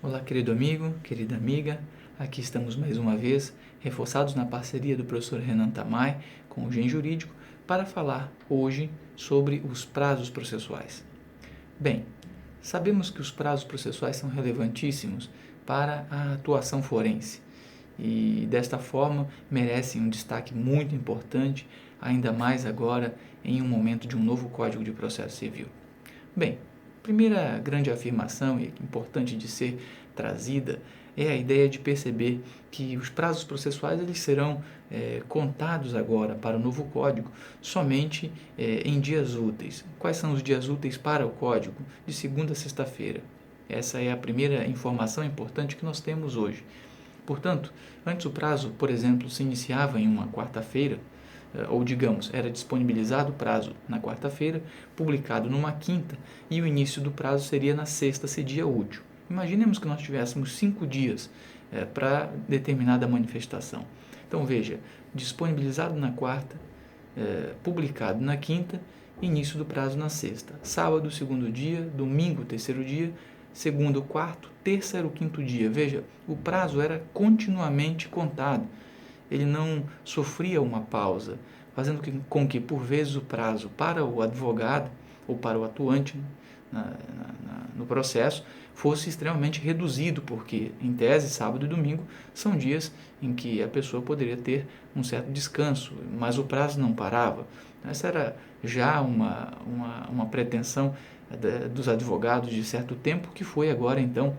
Olá, querido amigo, querida amiga, aqui estamos mais uma vez, reforçados na parceria do professor Renan Tamay com o Gen Jurídico, para falar hoje sobre os prazos processuais. Bem, sabemos que os prazos processuais são relevantíssimos para a atuação forense e, desta forma, merecem um destaque muito importante, ainda mais agora em um momento de um novo Código de Processo Civil. Bem, primeira grande afirmação e importante de ser trazida é a ideia de perceber que os prazos processuais eles serão contados agora para o novo Código somente em dias úteis. Quais são os dias úteis para o Código? De segunda a sexta-feira. Essa é a primeira informação importante que nós temos hoje. Portanto, antes o prazo, por exemplo, se iniciava em uma quarta-feira, ou digamos, era disponibilizado o prazo na quarta-feira, publicado numa quinta, e o início do prazo seria na sexta, se dia útil. Imaginemos que nós tivéssemos 5 dias para determinada manifestação. Então veja, disponibilizado na quarta, publicado na quinta, início do prazo na sexta. Sábado, segundo dia, domingo, terceiro dia, segundo, quarto, terça era o quinto dia. Veja, o prazo era continuamente contado. Ele não sofria uma pausa, fazendo com que, por vezes, o prazo para o advogado ou para o atuante no processo fosse extremamente reduzido, porque, em tese, sábado e domingo são dias em que a pessoa poderia ter um certo descanso, mas o prazo não parava. Essa era já uma pretensão dos advogados de certo tempo, que foi agora, então,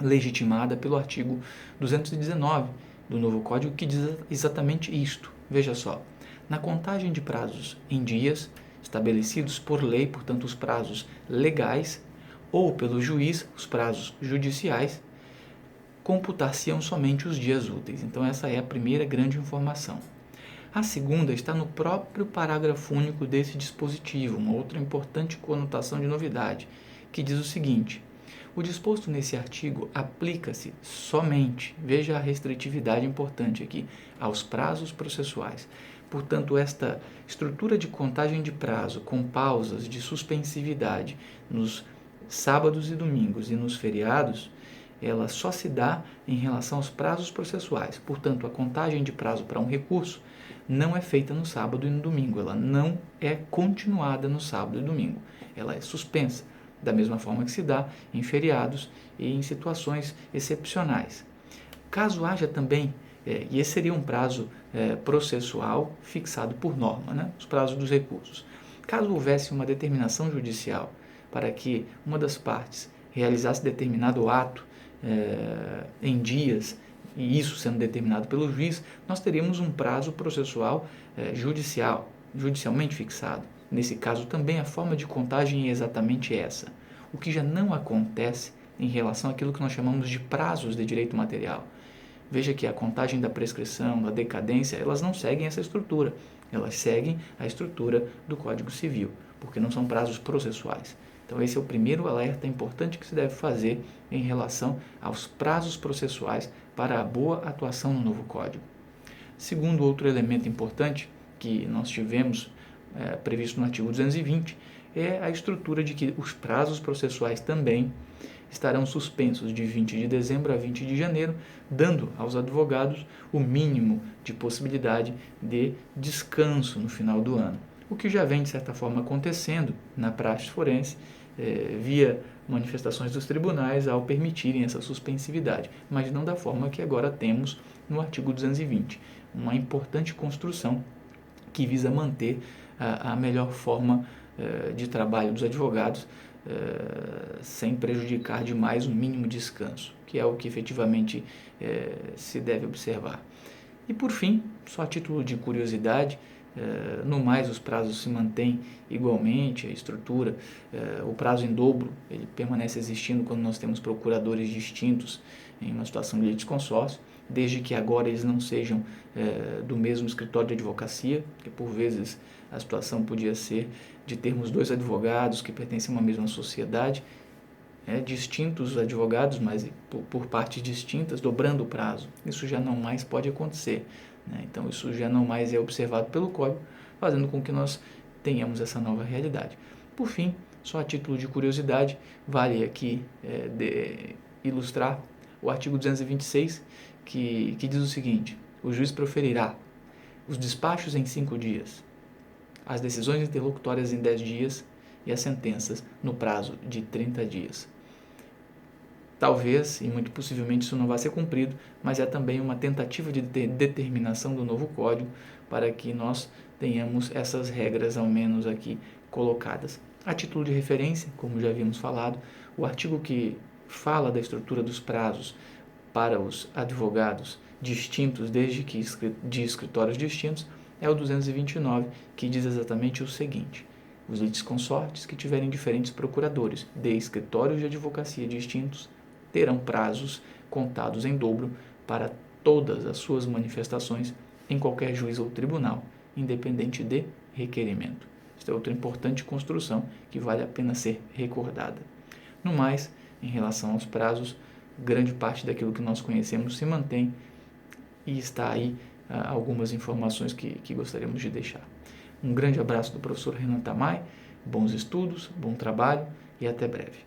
legitimada pelo artigo 219 do novo Código, que diz exatamente isto. Veja só, na contagem de prazos em dias, estabelecidos por lei, portanto os prazos legais, ou pelo juiz, os prazos judiciais, computar-se-ão somente os dias úteis. Então essa é a primeira grande informação. A segunda está no próprio parágrafo único desse dispositivo, uma outra importante conotação de novidade, que diz o seguinte: o disposto nesse artigo aplica-se somente, veja a restritividade importante aqui, aos prazos processuais. Portanto, esta estrutura de contagem de prazo com pausas de suspensividade nos sábados e domingos e nos feriados, ela só se dá em relação aos prazos processuais. Portanto, a contagem de prazo para um recurso não é feita no sábado e no domingo, ela não é continuada no sábado e domingo, ela é suspensa, da mesma forma que se dá em feriados e em situações excepcionais. Caso haja também, e esse seria um prazo processual fixado por norma, né? Os prazos dos recursos. Caso houvesse uma determinação judicial para que uma das partes realizasse determinado ato em dias, e isso sendo determinado pelo juiz, nós teríamos um prazo processual judicialmente fixado. Nesse caso também a forma de contagem é exatamente essa, o que já não acontece em relação àquilo que nós chamamos de prazos de direito material. Veja que a contagem da prescrição, da decadência, elas não seguem essa estrutura, elas seguem a estrutura do Código Civil, porque não são prazos processuais. Então esse é o primeiro alerta importante que se deve fazer em relação aos prazos processuais para a boa atuação no novo Código. Segundo outro elemento importante que nós tivemos previsto no artigo 220 é a estrutura de que os prazos processuais também estarão suspensos de 20 de dezembro a 20 de janeiro, dando aos advogados o mínimo de possibilidade de descanso no final do ano, o que já vem de certa forma acontecendo na praxe forense via manifestações dos tribunais ao permitirem essa suspensividade, mas não da forma que agora temos no artigo 220, uma importante construção que visa manter a melhor forma de trabalho dos advogados sem prejudicar demais o mínimo descanso, que é o que efetivamente se deve observar. E por fim, só a título de curiosidade, no mais os prazos se mantêm igualmente, a estrutura, o prazo em dobro ele permanece existindo quando nós temos procuradores distintos em uma situação de litisconsórcio, desde que agora eles não sejam do mesmo escritório de advocacia, que por vezes a situação podia ser de termos 2 advogados que pertencem a uma mesma sociedade, distintos advogados, mas por partes distintas, dobrando o prazo. Isso já não mais pode acontecer, né? Então isso já não mais é observado pelo Código, fazendo com que nós tenhamos essa nova realidade. Por fim, só a título de curiosidade, vale aqui ilustrar o artigo 226, que diz o seguinte: o juiz proferirá os despachos em 5 dias, as decisões interlocutórias em 10 dias e as sentenças no prazo de 30 dias. Talvez, e muito possivelmente, isso não vai ser cumprido, mas é também uma tentativa de determinação do novo Código para que nós tenhamos essas regras, ao menos aqui, colocadas. A título de referência, como já havíamos falado, o artigo que fala da estrutura dos prazos para os advogados distintos, desde que de escritórios distintos, é o 229, que diz exatamente o seguinte: os litisconsortes que tiverem diferentes procuradores de escritórios de advocacia distintos terão prazos contados em dobro para todas as suas manifestações em qualquer juiz ou tribunal, independente de requerimento. Esta é outra importante construção que vale a pena ser recordada. No mais, em relação aos prazos, grande parte daquilo que nós conhecemos se mantém e está aí algumas informações que gostaríamos de deixar. Um grande abraço do professor Renan Tamay, bons estudos, bom trabalho e até breve.